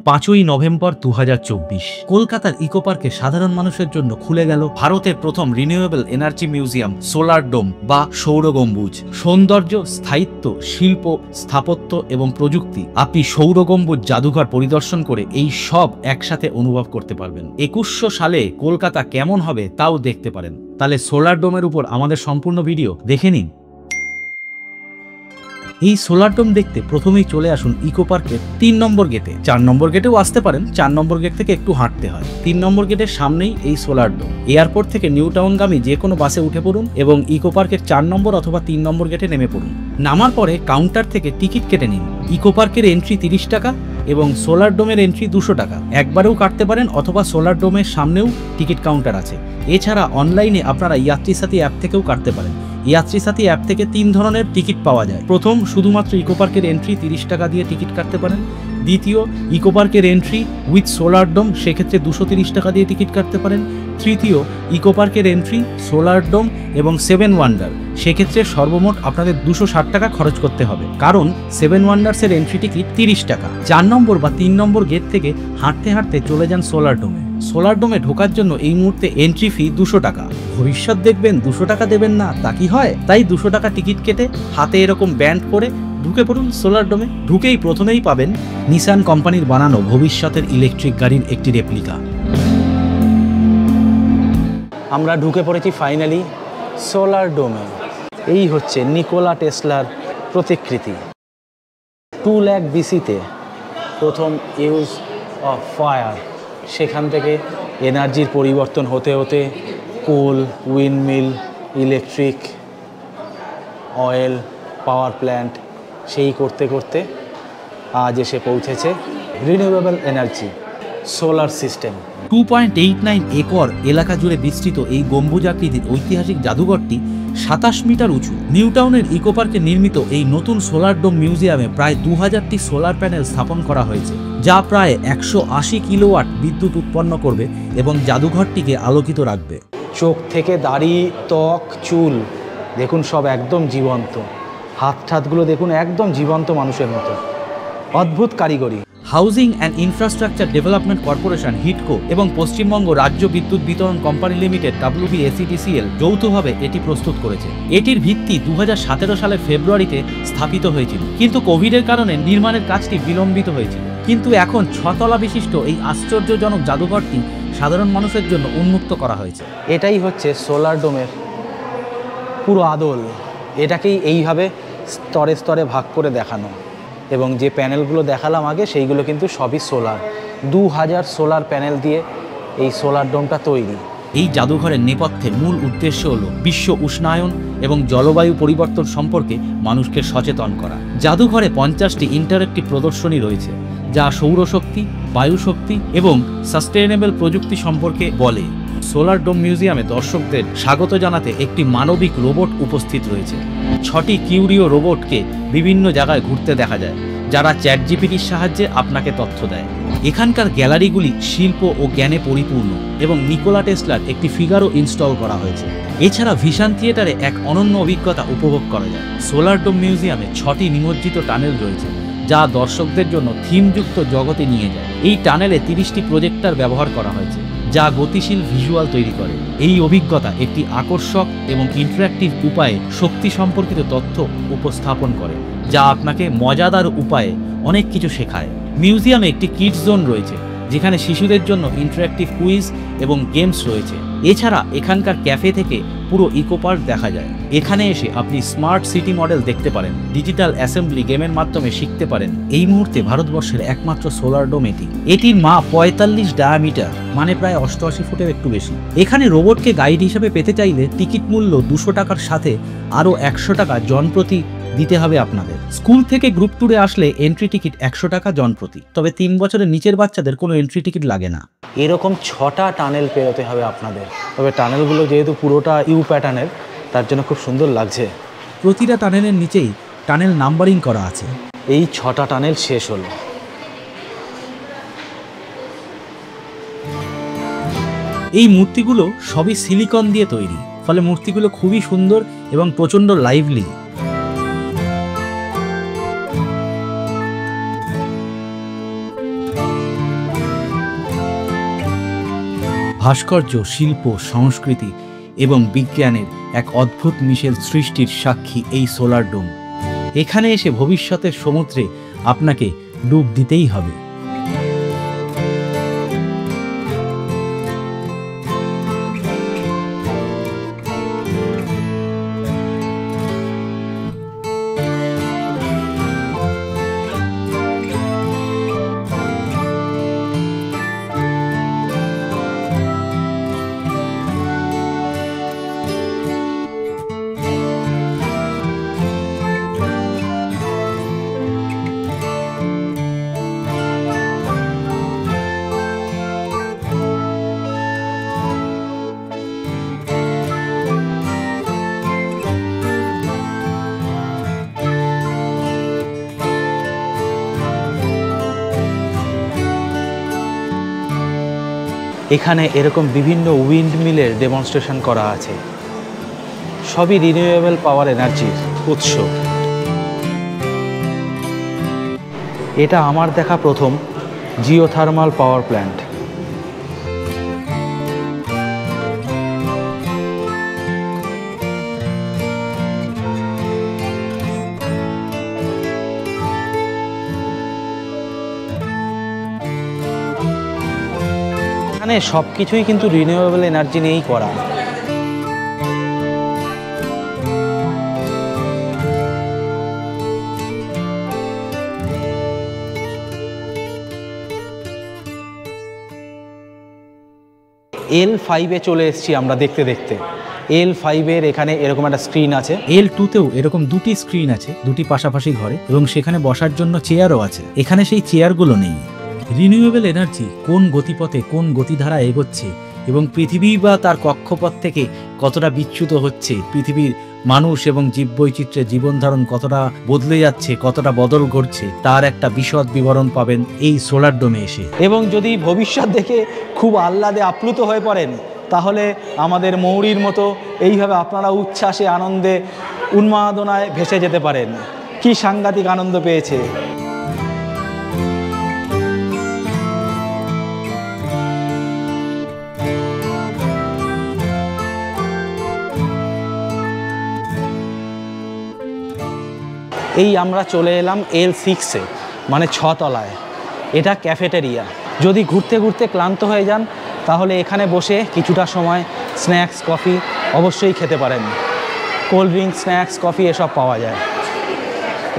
5ই November 2024 কলকাতার eco পার্কে সাধারণ মানুষের জন্য খুলে গেল ভারতের প্রথম রিনিউয়েবল এনার্জি মিউজিয়াম সোলার ডোম বা সৌর গম্বুজ। সৌন্দর্য, স্থায়িত্ব, শিল্প, স্থাপত্য এবং প্রযুক্তি, আপনি সৌর গম্বুজ জাদুঘর পরিদর্শন করে এই সব একসাথে অনুভব করতে পারবেন। 2100 সালে কলকাতা কেমন হবে তাও দেখতে পারেন। তাহলে সোলার ডোমের উপর আমাদের সম্পূর্ণ ভিডিও দেখে নিন। এই সোলার ডোম দেখতে প্রথমেই চলে আসুন ইকো পার্কের 3 নম্বর গেটে। 4 নম্বর গেটেও আসতে পারেন, 4 নম্বর গেট থেকে একটু হাঁটতে হয়। 3 নম্বর গেটের সামনেই এই সোলার ডোম। এয়ারপোর্ট থেকে নিউ টাউনগামী যে কোনো বাসে উঠে পড়ুন এবং ইকো পার্কের 4 নম্বর অথবা 3 নম্বর গেটে নেমে পড়ুন। নামার পরে কাউন্টার থেকে টিকিট কেটে নিন। ইকো পার্কের এন্ট্রি 30 টাকা এবং সোলার ডোমের এন্ট্রি 200 টাকা। একবারেও কাটতে পারেন অথবা সোলার ডোমের সামনেও টিকিট কাউন্টার আছে। এছাড়া অনলাইনে আপনারা যাত্রী সাথী অ্যাপ থেকেও কাটতে পারেন। যাত্রী সাথী অ্যাপ থেকে 3 ধরনের টিকিট পাওয়া যায়। প্রথম, শুধুমাত্র ইকো পার্কের এন্ট্রি 30 টাকা দিয়ে টিকিট কাটতে পারেন। দ্বিতীয়, ইকো পার্কের এন্ট্রি উইথ সোলার ডোম, সেক্ষেত্রে 230 টাকা দিয়ে টিকিট কাটতে পারেন। তৃতীয়, ইকো পার্কের এন্ট্রি, সোলার ডোম এবং 7 ওয়ান্ডার, সেক্ষেত্রে সর্বমোট আপনাদের 260 টাকা খরচ করতে হবে, কারণ 7 ওয়ান্ডার্সের এন্ট্রি টিকিট 30 টাকা। 4 নম্বর বা 3 নম্বর গেট থেকে হাঁটতে হাঁটতে চলে যান সোলার ডোমে। সোলার ডোমে ঢোকার জন্য এই মুহূর্তে এন্ট্রি ফি 200 টাকা। ভবিষ্যৎ দেখবেন 200 টাকা দেবেন না, তা কি হয়? তাই 200 টাকা টিকিট কেটে হাতে এরকম ব্যান্ড পরে ঢুকে পড়ুন সোলার ডোমে। ঢুকেই প্রথমেই পাবেন নিসান কোম্পানির বানানো ভবিষ্যতের ইলেকট্রিক গাড়ির একটি রেপ্লিকা। আমরা ঢুকে পড়েছি ফাইনালি সোলার ডোমে। এই হচ্ছে নিকোলা টেসলার প্রতিকৃতি। 2 লাখ BC-তে প্রথম ইউজ অফ ফায়ার, সেখান থেকে এনার্জির পরিবর্তন হতে হতে coal, windmill, electric, oil, power plant, সেই করতে করতে আজ এসে পৌঁছেছে renewable energy solar system. 2.89 acre এলাকা জুড়ে বিস্তৃত এই গম্বুজাকৃতির ঐতিহাসিক জাদুঘরটি 27 মিটার উঁচু। নিউ টাউনের ইকো পার্কে নির্মিত এই নতুন সোলার ডোম মিউজিয়ামে প্রায় 2000টি সোলার প্যানেল স্থাপন করা হয়েছে, যা প্রায় 180 কিলোওয়াট বিদ্যুৎ উৎপন্ন করবে এবং জাদুঘরটিকে আলোকিত রাখবে। চোখ থেকে দাড়ি, ত্বক, চুল দেখুন সব একদম জীবন্ত। হাত ঠাতগুলো দেখুন একদম জীবন্ত মানুষের মতো। অদ্ভুত কারিগরি। Housing and infrastructure development corporation হিটকো এবং পশ্চিমবঙ্গ রাজ্য বিদ্যুৎ বিতরণ কোম্পানি লিমিটেড WBSETCL যৌথভাবে এটি প্রস্তুত করেছে। এটির ভিত্তি 2017 সালের ফেব্রুয়ারিতে স্থাপিত হয়েছিল, কিন্তু কোভিডের কারণে নির্মাণের কাজটি বিলম্বিত হয়েছিল। কিন্তু এখন 6 তলা বিশিষ্ট এই আশ্চর্যজনক জাদুঘরটি সাধারণ মানুষের জন্য উন্মুক্ত করা হয়েছে। এটাই হচ্ছে সোলার ডোমের পুরো আদল। এটাকেই এইভাবে স্তরে স্তরে ভাগ করে দেখানো, এবং যে প্যানেলগুলো দেখালাম আগে সেইগুলো কিন্তু সবই সোলার। 2000 সোলার প্যানেল দিয়ে এই সোলার ডোমটা তৈরি। এই জাদুঘরের নেপথ্যের মূল উদ্দেশ্য হলো বিশ্ব উষ্ণায়ন এবং জলবায়ু পরিবর্তন সম্পর্কে মানুষকে সচেতন করা। জাদুঘরে 50টি ইন্টারেক্টিভ প্রদর্শনী রয়েছে, যা সৌরশক্তি, বায়ুশক্তি এবং সাস্টেইনেবল প্রযুক্তি সম্পর্কে বলে। সোলার ডোম মিউজিয়ামে দর্শকদের স্বাগত জানাতে একটি মানবিক রোবট উপস্থিত রয়েছে। 6টি কিউরিও রোবটকে বিভিন্ন জায়গায় ঘুরতে দেখা যায়, যারা চ্যাটজিপিটির সাহায্যে আপনাকে তথ্য দেয়। এখানকার গ্যালারিগুলি শিল্প ও জ্ঞানে পরিপূর্ণ এবং নিকোলা টেসলার একটি ফিগারও ইনস্টল করা হয়েছে। এছাড়া ভিশন থিয়েটারে এক অনন্য অভিজ্ঞতা উপভোগ করা যায়। সোলার ডোম মিউজিয়ামে 6টি নিমজ্জিত টানেল রয়েছে, যা দর্শকদের জন্য থিমযুক্ত জগতে নিয়ে যায়। এই টানেলে 30টি প্রজেক্টর ব্যবহার করা হয়েছে, যা গতিশীল ভিজুয়াল তৈরি করে। এই অভিজ্ঞতা একটি আকর্ষক এবং ইন্টারঅ্যাক্টিভ উপায়ে শক্তি সম্পর্কিত তথ্য উপস্থাপন করে, যা আপনাকে মজাদার উপায়ে অনেক কিছু শেখায়। মিউজিয়ামে একটি কিডস জোন রয়েছে, যেখানে শিশুদের জন্য ইন্টারঅ্যাক্টিভ কুইজ এবং গেমস রয়েছে। এছাড়া এখানকার ক্যাফে থেকে পুরো ইকো পার্ক দেখা যায়। এখানে এসে আপনি স্মার্ট সিটি মডেল দেখতে পারেন, ডিজিটাল অ্যাসেম্বলি গেমের মাধ্যমে শিখতে পারেন। এই মুহূর্তে ভারতবর্ষের একমাত্র সোলার ডোম এটি। এটির মাপ 45 ডায়ামিটার, মানে প্রায় 88 ফুটের একটু বেশি। এখানে রোবটকে গাইড হিসাবে পেতে চাইলে টিকিট মূল্য 200 টাকার সাথে আরও 100 টাকা জনপ্রতি দিতে হবে আপনাদের। স্কুল থেকে গ্রুপ ট্যুরে আসলে এন্ট্রি টিকিট 100 টাকা জনপ্রতি, তবে 3 বছরের নিচের বাচ্চাদের কোনো এন্ট্রি টিকিট লাগে না। এরকম 6টা টানেল পেরোতে হবে আপনাদের, তবে টানেলগুলো যেহেতু পুরোটা ইউ প্যাটার্নের, তার জন্য খুব সুন্দর লাগছে। প্রতিটা টানেলের নিচেই টানেল নাম্বারিং করা আছে। এই 6টা টানেল শেষ হলো। এই মূর্তিগুলো সবই সিলিকন দিয়ে তৈরি, ফলে মূর্তিগুলো খুবই সুন্দর এবং প্রচণ্ড লাইভলি। ভাস্কর্য, শিল্প, সংস্কৃতি এবং বিজ্ঞানের এক অদ্ভুত মিশেল সৃষ্টির সাক্ষী এই সোলার ডোম। এখানে এসে ভবিষ্যতের সমুদ্রে আপনাকে ডুব দিতেই হবে। এখানে এরকম বিভিন্ন উইন্ড মিলের ডেমনস্ট্রেশন করা আছে, সবই রিনিউয়েবল পাওয়ার এনার্জির উৎস। এটা আমার দেখা প্রথম জিওথার্মাল পাওয়ার প্ল্যান্ট। এখানে সব কিছুই কিন্তু রিনিউয়েবল এনার্জি নিয়েই করা। L5-এ চলে এসেছি আমরা দেখতে দেখতে। L5-এর এখানে এরকম একটা স্ক্রিন আছে। L2-তেও এরকম দুটি স্ক্রিন আছে, দুটি পাশাপাশি ঘরে, এবং সেখানে বসার জন্য চেয়ারও আছে। এখানে সেই চেয়ারগুলো নেই। রিনিউয়েবল এনার্জি কোন গতিপথে, কোন গতিধারা এগোচ্ছে এবং পৃথিবী বা তার কক্ষপথ থেকে কতটা বিচ্যুত হচ্ছে, পৃথিবীর মানুষ এবং জীববৈচিত্র্যের জীবনধারণ কতটা বদলে যাচ্ছে, কতটা বদল ঘটছে, তার একটা বিশদ বিবরণ পাবেন এই সোলার ডোমে এসে। এবং যদি ভবিষ্যৎ দেখে খুব আহ্লাদে আপ্লুত হয়ে পড়েন, তাহলে আমাদের মৌরির মতো এইভাবে আপনারা উচ্ছ্বাসে, আনন্দে, উন্মাদনায় ভেসে যেতে পারেন। কি সাংঘাতিক আনন্দ পেয়েছে! এই আমরা চলে এলাম L6-এ, মানে 6 তলায়। এটা ক্যাফেটেরিয়া। যদি ঘুরতে ঘুরতে ক্লান্ত হয়ে যান, তাহলে এখানে বসে কিছুটা সময় স্ন্যাক্স, কফি অবশ্যই খেতে পারেন। কোল্ড ড্রিঙ্ক, স্ন্যাক্স, কফি এসব পাওয়া যায়।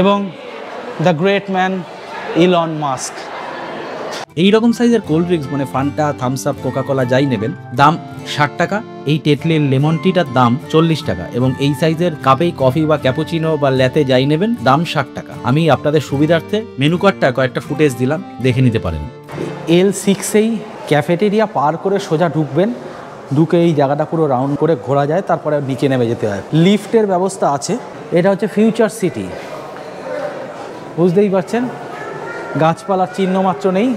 এবং the great man Elon Musk. এই রকম সাইজের কোল্ড ড্রিঙ্কস মানে ফান্টা, থামস আপ, কোকাকোলা যাই নেবেন, দাম 60 টাকা। এই টেটলির লেমন টিটার দাম 40 টাকা। এবং এই সাইজের কাপেই কফি বা ক্যাপুচিনো বা ল্যাতে যাই নেবেন, দাম 60 টাকা। আমি আপনাদের সুবিধার্থে মেনু কার্ডটা কয়েকটা ফুটেজ দিলাম, দেখে নিতে পারেন। L6-এই ক্যাফেটেরিয়া পার করে সোজা ঢুকবেন, ঢুকে এই জায়গাটা পুরো রাউন্ড করে ঘোরা যায়, তারপরে নিচে নেমে যেতে হয়। লিফটের ব্যবস্থা আছে। এটা হচ্ছে ফিউচার সিটি, বুঝতেই পারছেন। গাছপালার চিহ্ন মাত্র নেই।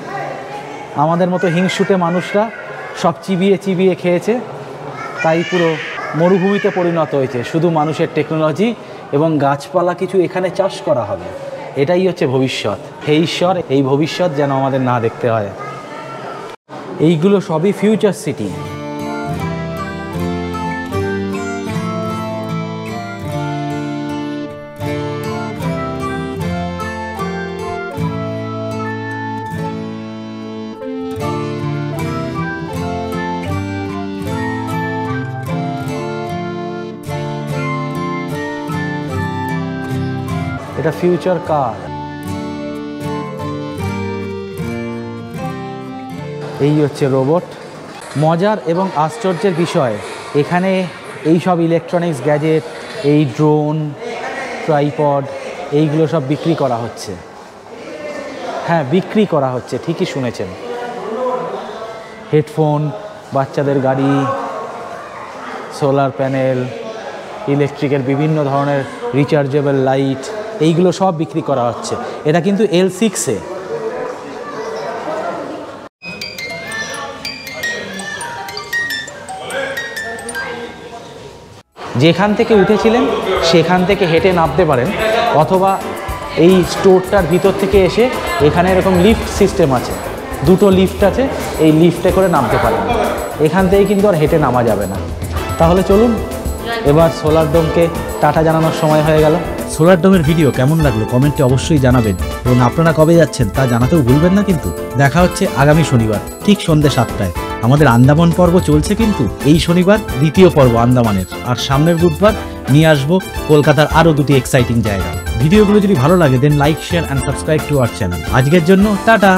আমাদের মতো হিংসুটে মানুষরা সব চিবিয়ে চিবিয়ে খেয়েছে, তাই পুরো মরুভূমিতে পরিণত হয়েছে। শুধু মানুষের টেকনোলজি এবং গাছপালা কিছু এখানে চাষ করা হবে। এটাই হচ্ছে ভবিষ্যৎ। হে ঈশ্বর, এই ভবিষ্যৎ যেন আমাদের না দেখতে হয়। এইগুলো সবই ফিউচার সিটি। এটা ফিউচার কার। এই হচ্ছে রোবট। মজার এবং আশ্চর্যের বিষয়, এখানে এই সব ইলেকট্রনিক্স গ্যাজেট, এই ড্রোন, ট্রাইপড, এইগুলো সব বিক্রি করা হচ্ছে। হ্যাঁ, বিক্রি করা হচ্ছে, ঠিকই শুনেছেন। হেডফোন, বাচ্চাদের গাড়ি, সোলার প্যানেল, ইলেকট্রিকের বিভিন্ন ধরনের রিচার্জেবল লাইট, এইগুলো সব বিক্রি করা হচ্ছে। এটা কিন্তু L6-এ। যেখান থেকে উঠেছিলেন সেখান থেকে হেঁটে নামতে পারেন, অথবা এই স্টোরটার ভিতর থেকে এসে এখানে এরকম লিফট সিস্টেম আছে, দুটো লিফট আছে, এই লিফটে করে নামতে পারেন। এখান থেকে কিন্তু আর হেঁটে নামা যাবে না। তাহলে চলুন, এবার সোলার ডোমকে টাটা জানানোর সময় হয়ে গেল। সোলার ডোমের ভিডিও কেমন লাগলো কমেন্টে অবশ্যই জানাবেন, এবং আপনারা কবে যাচ্ছেন তা জানাতেও ভুলবেন না। কিন্তু দেখা হচ্ছে আগামী শনিবার ঠিক সন্ধ্যে 7টায়। আমাদের আন্দামান পর্ব চলছে, কিন্তু এই শনিবার দ্বিতীয় পর্ব আন্দামানের, আর সামনের বুধবার নিয়ে আসবো কলকাতার আরও 2টি এক্সাইটিং জায়গা। ভিডিওগুলো যদি ভালো লাগে then like, share and subscribe to our channel. আজকের জন্য টাটা।